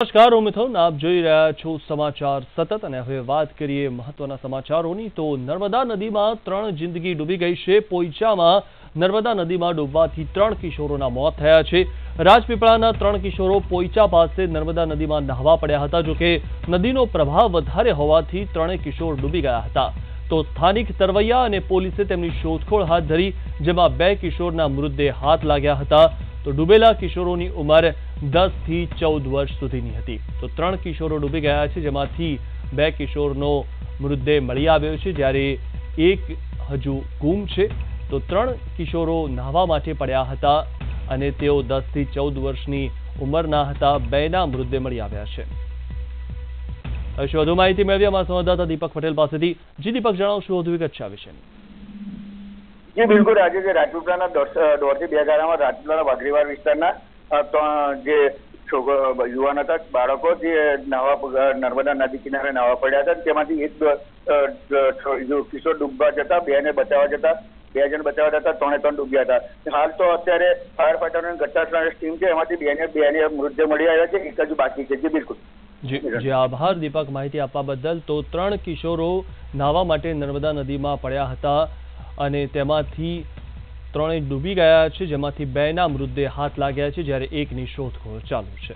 નમસ્કાર હું મિથુન, આપ જોઈ રહ્યા છો સમાચાર સતત અને હવે વાત કરીએ મહત્વના સમાચારોની તો નર્મદા નદીમાં 3 જિંદગી ડૂબી ગઈ છે। પોઈચામાં નર્મદા નદીમાં ડૂબવાથી 3 કિશોરોના મોત થયા છે। રાજપીપળાના 3 કિશોરો પોઈચા પાસે નર્મદા નદીમાં નહાવા પડ્યા હતા। જો કે નદીનો પ્રવાહ વધારે હોવાથી 3 કિશોર ડૂબી ગયા હતા। તો સ્થાનિક તરવૈયા અને પોલીસે તેમની શોધખોળ હાથ ધરી, જેમાં 2 કિશોરના મૃતદેહ હાથ લાગ્યા હતા। તો ડૂબેલા કિશોરોની ઉંમર 10 થી 14 વર્ષ સુધીની હતી। તો 3 કિશોરો ડૂબી ગયા છે, જેમાંથી 2 કિશોરનો મૃતદેહ મળી આવ્યો છે, જ્યારે એક હજુ ગુમ છે। તો 3 કિશોરો નહાવા માટે પડ્યા હતા અને તેઓ 10 થી 14 વર્ષની ઉંમરના હતા। 2ના મૃતદેહ મળી આવ્યા છે। હવે વધુ માહિતી મેળવી અમારા સંવાદદાતા દીપક પટેલ પાસેથી। જી દીપક, જણાવશો વધુ વિગત છે આ વિશે? જી બિલકુલ, આજે જે રાજપીપળાના 1.5 થી 2 ગાળામાં રાજપીપળાના વાઘરીવાડ વિસ્તારના જે યુવાન હતા, બાળકો જે નર્મદા નદી કિનારે નાહવા પડ્યા હતા, તેમાંથી એક કિશોર ડૂબવા જતા 2ને બચાવવા જતા 2 જણ બચાવવા જતા 3 ડૂબ્યા હતા। હાલ તો અત્યારે ફાયર ફાઈટર અને ઘટનાસ્થળ ટીમ છે, એમાંથી 2ને મૃતદેહ મળી આવ્યા છે, એક હજુ બાકી છે। જી બિલકુલ, જી આભાર દીપક માહિતી આપવા બદલ। તો 3 કિશોરો નાહવા માટે નર્મદા નદીમાં પડ્યા હતા અને તેમાંથી 3 ડૂબી ગયા છે, જેમાંથી 2ના મૃતદેહ હાથ લાગ્યા છે, જ્યારે એકની શોધખોળ ચાલુ છે।